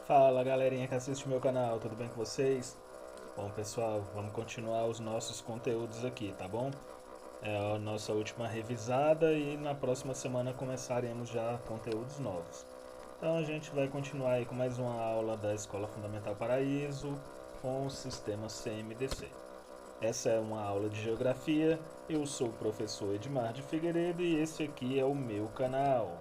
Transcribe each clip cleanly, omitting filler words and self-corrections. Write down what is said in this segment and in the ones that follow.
Fala galerinha que assiste meu canal, tudo bem com vocês? Bom pessoal, vamos continuar os nossos conteúdos aqui, tá bom? É a nossa última revisada e na próxima semana começaremos já conteúdos novos. Então a gente vai continuar aí com mais uma aula da Escola Fundamental Paraíso com o sistema CMDC. Essa é uma aula de geografia, eu sou o professor Edmar de Figueiredo e esse aqui é o meu canal.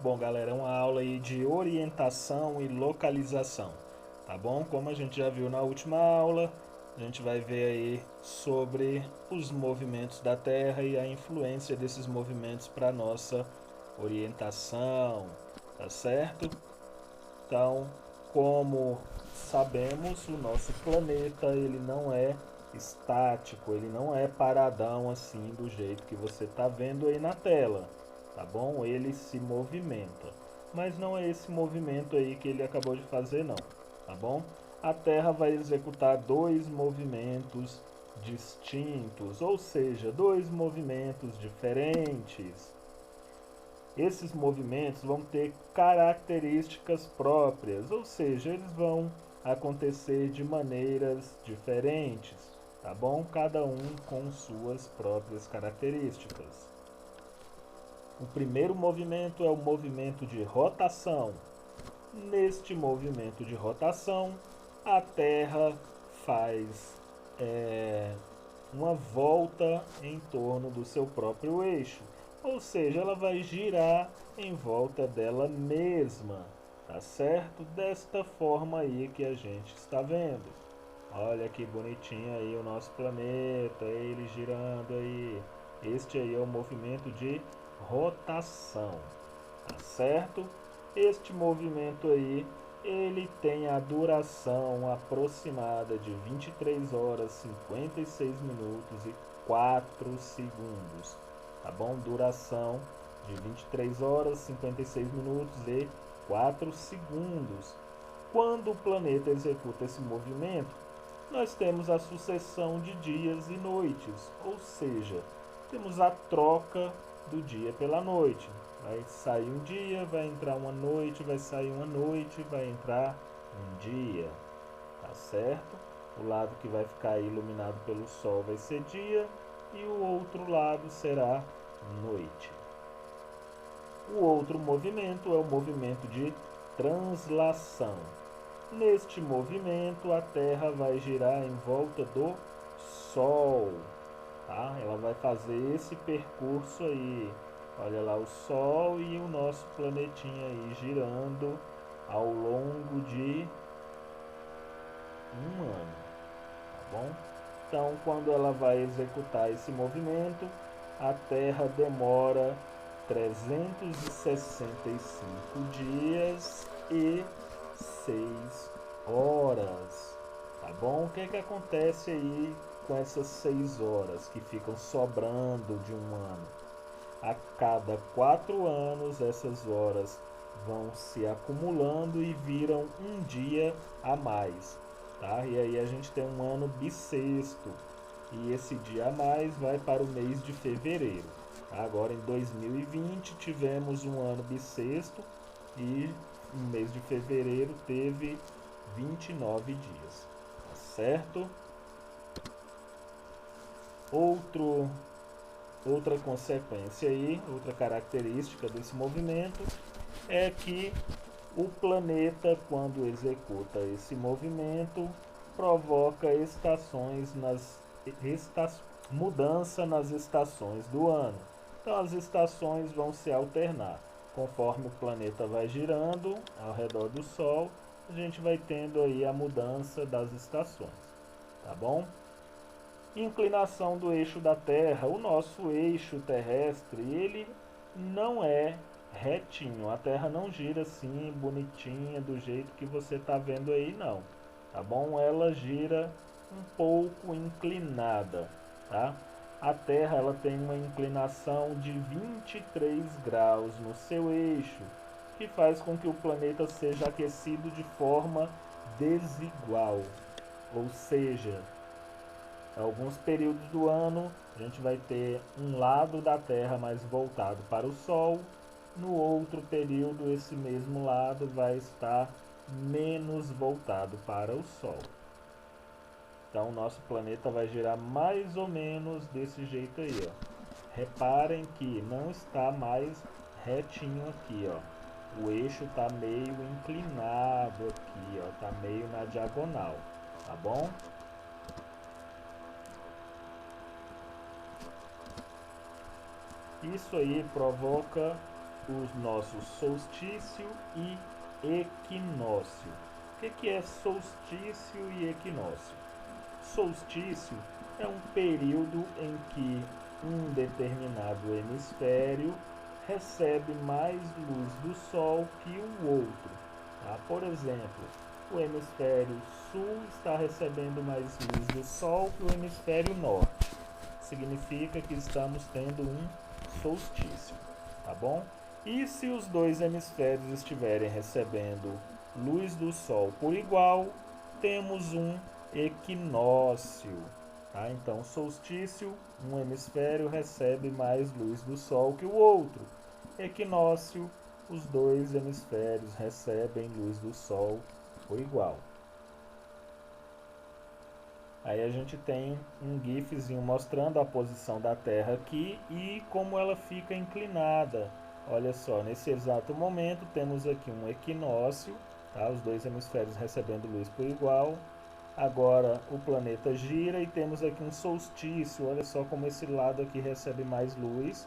Bom, galera, é uma aula aí de orientação e localização, tá bom? Como a gente já viu na última aula, a gente vai ver aí sobre os movimentos da Terra e a influência desses movimentos para nossa orientação, tá certo? Então, como sabemos, o nosso planeta ele não é estático, ele não é paradão assim do jeito que você está vendo aí na tela, tá bom? Ele se movimenta, mas não é esse movimento aí que ele acabou de fazer não, tá bom? A Terra vai executar dois movimentos distintos, ou seja, dois movimentos diferentes. Esses movimentos vão ter características próprias, ou seja, eles vão acontecer de maneiras diferentes, tá bom? Cada um com suas próprias características. O primeiro movimento é o movimento de rotação. Neste movimento de rotação, a Terra faz uma volta em torno do seu próprio eixo. Ou seja, ela vai girar em volta dela mesma, tá certo? Desta forma aí que a gente está vendo. Olha que bonitinho aí o nosso planeta, ele girando aí. Este aí é o movimento de rotação, tá certo? Este movimento aí, ele tem a duração aproximada de 23 horas, 56 minutos e 4 segundos. Tá bom? Duração de 23 horas, 56 minutos e 4 segundos. Quando o planeta executa esse movimento, nós temos a sucessão de dias e noites, ou seja, temos a troca do dia pela noite. Vai sair um dia, vai entrar uma noite, vai sair uma noite, vai entrar um dia, tá certo? O lado que vai ficar iluminado pelo sol vai ser dia e o outro lado será noite. O outro movimento é o movimento de translação. Neste movimento, a Terra vai girar em volta do Sol, tá? Ela vai fazer esse percurso aí. Olha lá o Sol e o nosso planetinha aí girando ao longo de um ano, tá bom? Então, quando ela vai executar esse movimento, a Terra demora 365 dias e 6 horas, tá bom? O que é que acontece aí com essas 6 horas que ficam sobrando de um ano? A cada 4 anos, essas horas vão se acumulando e viram um dia a mais, tá? E aí a gente tem um ano bissexto, e esse dia a mais vai para o mês de fevereiro. Agora em 2020 tivemos um ano bissexto e o mês de fevereiro teve 29 dias, tá certo? Outra consequência aí, outra característica desse movimento é que o planeta, quando executa esse movimento, provoca mudança nas estações do ano. Então as estações vão se alternar. Conforme o planeta vai girando ao redor do Sol, a gente vai tendo aí a mudança das estações, tá bom? Inclinação do eixo da Terra. O nosso eixo terrestre, ele não é retinho. A Terra não gira assim, bonitinha, do jeito que você está vendo aí, não. Tá bom? Ela gira um pouco inclinada, tá? A Terra ela tem uma inclinação de 23 graus no seu eixo, que faz com que o planeta seja aquecido de forma desigual, ou seja, alguns períodos do ano a gente vai ter um lado da Terra mais voltado para o Sol, no outro período esse mesmo lado vai estar menos voltado para o Sol. Então, nosso planeta vai girar mais ou menos desse jeito aí, ó. Reparem que não está mais retinho aqui, ó. O eixo está meio inclinado aqui, ó. Está meio na diagonal, tá bom? Isso aí provoca os nossos solstício e equinócio. O que é solstício e equinócio? Solstício é um período em que um determinado hemisfério recebe mais luz do Sol que o outro. Tá? Por exemplo, o hemisfério sul está recebendo mais luz do Sol que o hemisfério norte. Significa que estamos tendo um solstício, tá bom? E se os dois hemisférios estiverem recebendo luz do Sol por igual, temos um equinócio, tá? Então, solstício, um hemisfério recebe mais luz do Sol que o outro. Equinócio, os dois hemisférios recebem luz do Sol por igual. Aí a gente tem um gifzinho mostrando a posição da Terra aqui e como ela fica inclinada. Olha só, nesse exato momento temos aqui um equinócio, tá? Os dois hemisférios recebendo luz por igual. Agora o planeta gira e temos aqui um solstício. Olha só como esse lado aqui recebe mais luz.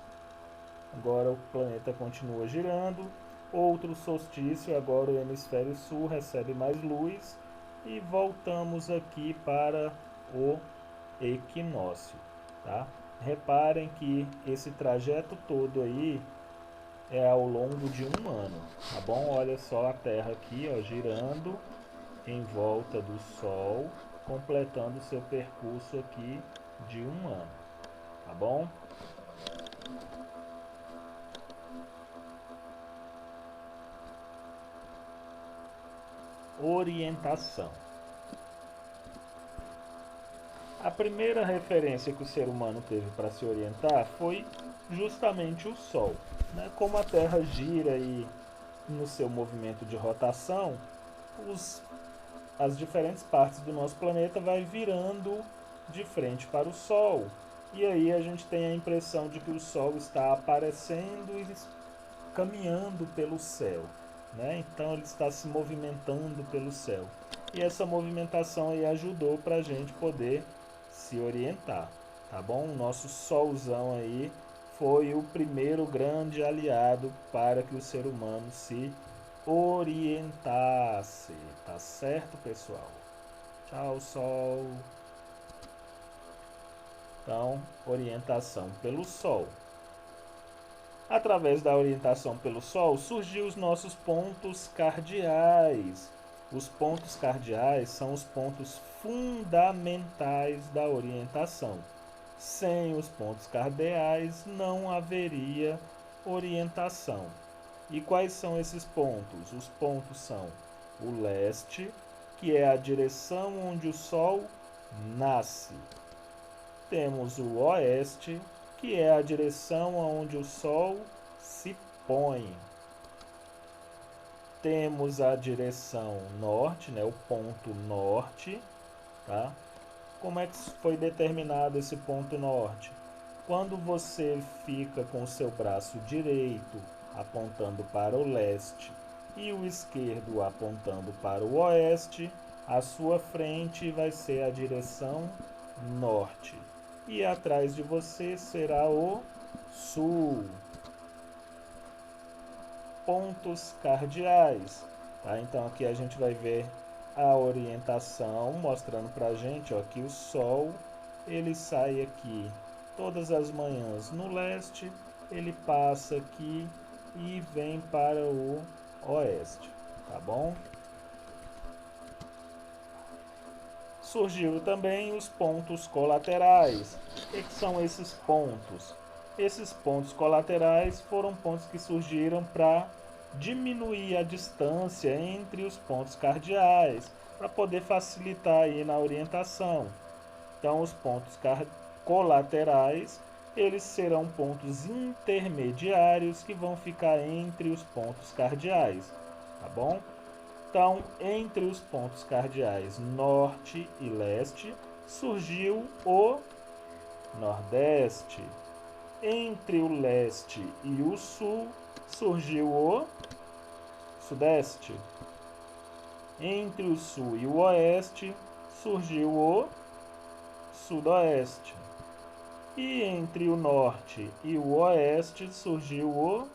Agora o planeta continua girando. Outro solstício, agora o hemisfério sul recebe mais luz. E voltamos aqui para o equinócio, tá? Reparem que esse trajeto todo aí é ao longo de um ano, tá bom? Olha só a Terra aqui, ó, girando em volta do Sol, completando seu percurso aqui de um ano, tá bom? Orientação. A primeira referência que o ser humano teve para se orientar foi justamente o Sol, né? Como a Terra gira e no seu movimento de rotação, as diferentes partes do nosso planeta vai virando de frente para o Sol. E aí a gente tem a impressão de que o Sol está aparecendo e caminhando pelo céu, né? Então ele está se movimentando pelo céu. E essa movimentação aí ajudou para a gente poder se orientar, tá bom? O nosso solzão aí foi o primeiro grande aliado para que o ser humano se orientasse, tá certo, pessoal? Tchau, Sol. Então, orientação pelo Sol. Através da orientação pelo Sol, surgiu os nossos pontos cardeais. Os pontos cardeais são os pontos fundamentais da orientação. Sem os pontos cardeais não haveria orientação. E quais são esses pontos? Os pontos são o leste, que é a direção onde o Sol nasce. Temos o oeste, que é a direção onde o Sol se põe. Temos a direção norte, né, o ponto norte, tá? Como é que foi determinado esse ponto norte? Quando você fica com o seu braço direito apontando para o leste e o esquerdo apontando para o oeste, a sua frente vai ser a direção norte. E atrás de você será o sul. Pontos cardeais, tá? Então aqui a gente vai ver a orientação mostrando pra gente, ó, que o Sol ele sai aqui todas as manhãs no leste, ele passa aqui e vem para o oeste, tá bom? Surgiram também os pontos colaterais. O que são esses pontos? Esses pontos colaterais foram pontos que surgiram para diminuir a distância entre os pontos cardeais para poder facilitar aí na orientação. Então, os pontos colaterais, eles serão pontos intermediários que vão ficar entre os pontos cardeais, tá bom? Então, entre os pontos cardeais norte e leste, surgiu o nordeste. Entre o leste e o sul, surgiu o sudeste. Entre o sul e o oeste, surgiu o sudoeste. E entre o norte e o oeste, surgiu o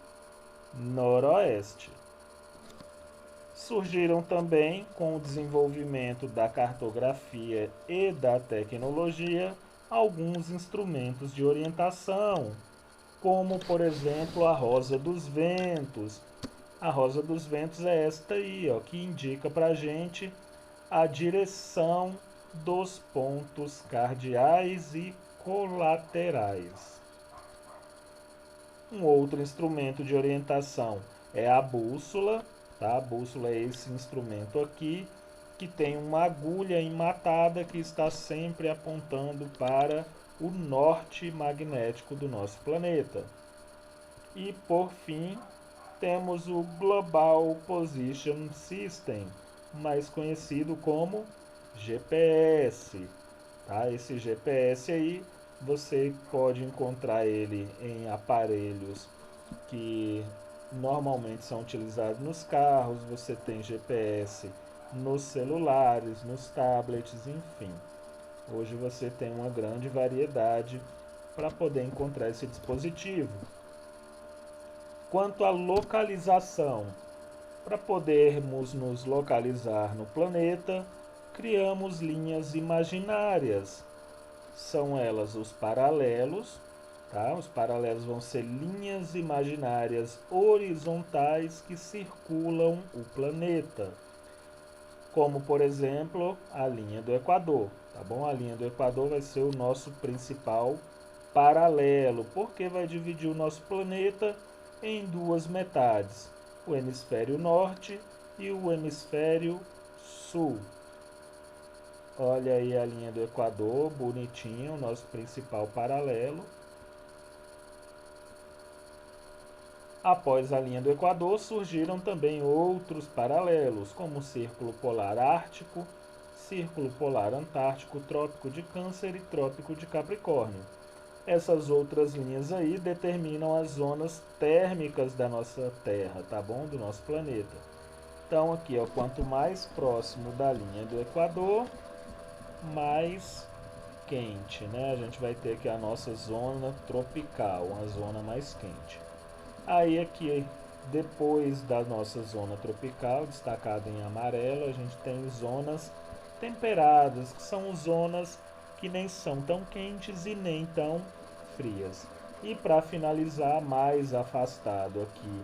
noroeste. Surgiram também, com o desenvolvimento da cartografia e da tecnologia, alguns instrumentos de orientação, como, por exemplo, a rosa dos ventos. A rosa dos ventos é esta aí, ó, que indica para a gente a direção dos pontos cardeais e colaterais. Um outro instrumento de orientação é a bússola. Tá? A bússola é esse instrumento aqui, que tem uma agulha enmatada que está sempre apontando para o norte magnético do nosso planeta. E por fim, temos o Global Position System, mais conhecido como GPS. Tá? Esse GPS aí, você pode encontrar ele em aparelhos que normalmente são utilizados nos carros, você tem GPS nos celulares, nos tablets, enfim. Hoje você tem uma grande variedade para poder encontrar esse dispositivo. Quanto à localização, para podermos nos localizar no planeta, criamos linhas imaginárias. São elas os paralelos. Tá? Os paralelos vão ser linhas imaginárias horizontais que circulam o planeta. Como, por exemplo, a linha do Equador. Tá bom? A linha do Equador vai ser o nosso principal paralelo, porque vai dividir o nosso planeta em duas metades. O hemisfério norte e o hemisfério sul. Olha aí a linha do Equador, bonitinho, o nosso principal paralelo. Após a linha do Equador, surgiram também outros paralelos, como o Círculo Polar Ártico, Círculo Polar Antártico, Trópico de Câncer e Trópico de Capricórnio. Essas outras linhas aí determinam as zonas térmicas da nossa Terra, tá bom? Do nosso planeta. Então aqui, ó, quanto mais próximo da linha do Equador, mais quente, né? A gente vai ter aqui a nossa zona tropical, uma zona mais quente. Aí aqui, depois da nossa zona tropical, destacada em amarelo, a gente tem zonas temperadas, que são zonas que nem são tão quentes e nem tão frias. E para finalizar, mais afastado aqui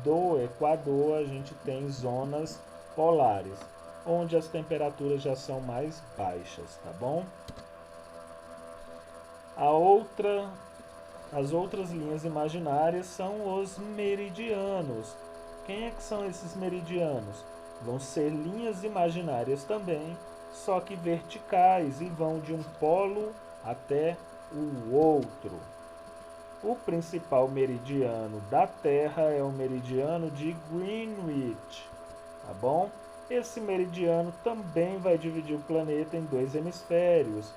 do Equador, a gente tem zonas polares, onde as temperaturas já são mais baixas, tá bom? As outras linhas imaginárias são os meridianos. Quem é que são esses meridianos? Vão ser linhas imaginárias também, só que verticais, e vão de um polo até o outro. O principal meridiano da Terra é o meridiano de Greenwich, tá bom? Esse meridiano também vai dividir o planeta em dois hemisférios,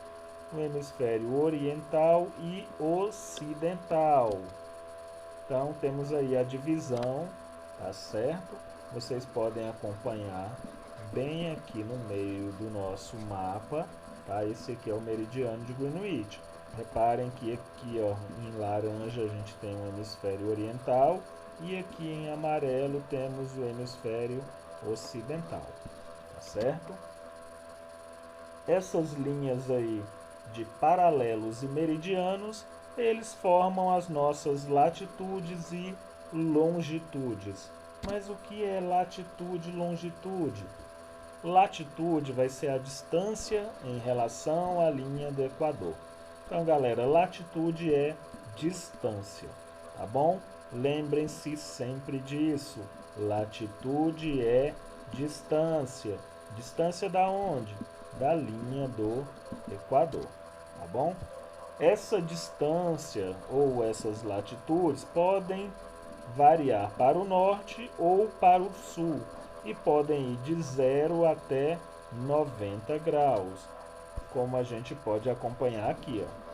o hemisfério oriental e ocidental. Então temos aí a divisão, tá certo? Vocês podem acompanhar bem aqui no meio do nosso mapa, tá? Esse aqui é o meridiano de Greenwich. Reparem que aqui, ó, em laranja a gente tem o hemisfério oriental e aqui em amarelo temos o hemisfério ocidental, tá certo? Essas linhas aí de paralelos e meridianos, eles formam as nossas latitudes e longitudes. Mas o que é latitude e longitude? Latitude vai ser a distância em relação à linha do Equador. Então, galera, latitude é distância, tá bom? Lembrem-se sempre disso. Latitude é distância. Distância da onde? Da linha do Equador, tá bom? Essa distância ou essas latitudes podem variar para o norte ou para o sul e podem ir de 0 até 90 graus, como a gente pode acompanhar aqui, ó.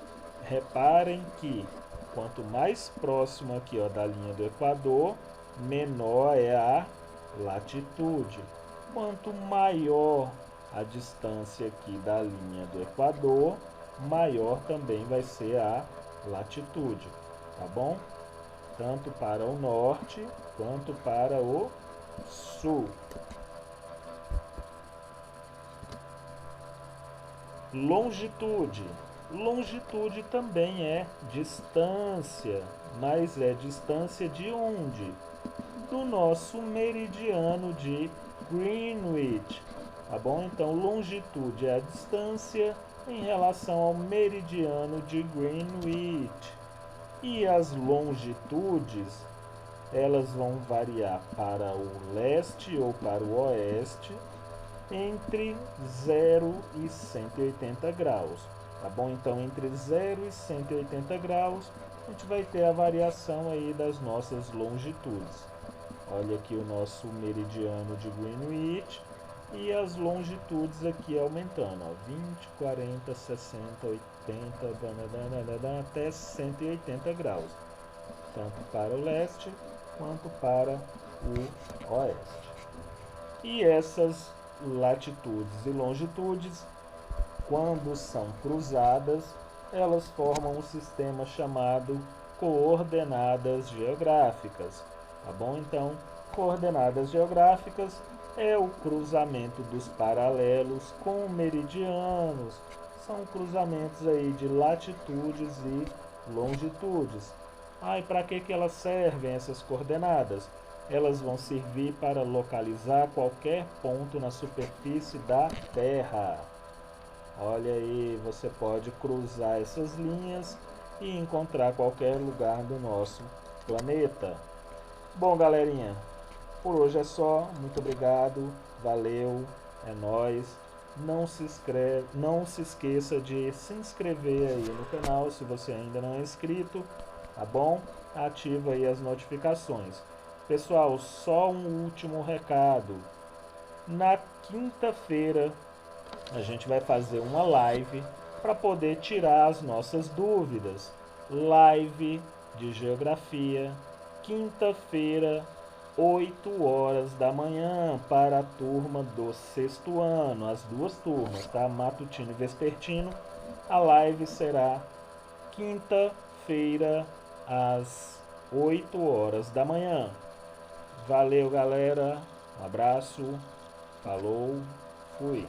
Reparem que quanto mais próximo aqui, ó, da linha do Equador, menor é a latitude. Quanto maior a distância aqui da linha do Equador, maior também vai ser a latitude, tá bom? Tanto para o norte quanto para o sul. Longitude. Longitude também é distância, mas é distância de onde? Do nosso meridiano de Greenwich, tá bom? Então, longitude é a distância em relação ao meridiano de Greenwich. E as longitudes, elas vão variar para o leste ou para o oeste entre 0 e 180 graus, tá bom? Então, entre 0 e 180 graus, a gente vai ter a variação aí das nossas longitudes. Olha aqui o nosso meridiano de Greenwich e as longitudes aqui aumentando, ó, 20, 40, 60, 80, até 180 graus, tanto para o leste quanto para o oeste. E essas latitudes e longitudes, quando são cruzadas, elas formam um sistema chamado coordenadas geográficas, tá bom? Então, coordenadas geográficas é o cruzamento dos paralelos com meridianos, são cruzamentos aí de latitudes e longitudes. E para que elas servem, essas coordenadas? Elas vão servir para localizar qualquer ponto na superfície da Terra. Olha aí, você pode cruzar essas linhas e encontrar qualquer lugar do nosso planeta. Bom, galerinha, por hoje é só. Muito obrigado, valeu, é nóis. Não se esqueça de se inscrever aí no canal se você ainda não é inscrito, tá bom? Ativa aí as notificações. Pessoal, só um último recado. Na quinta-feira a gente vai fazer uma live para poder tirar as nossas dúvidas. Live de geografia, quinta-feira, 8 horas da manhã, para a turma do sexto ano, as duas turmas, tá? Matutino e vespertino. A live será quinta-feira, às 8 horas da manhã. Valeu, galera. Um abraço. Falou. Fui.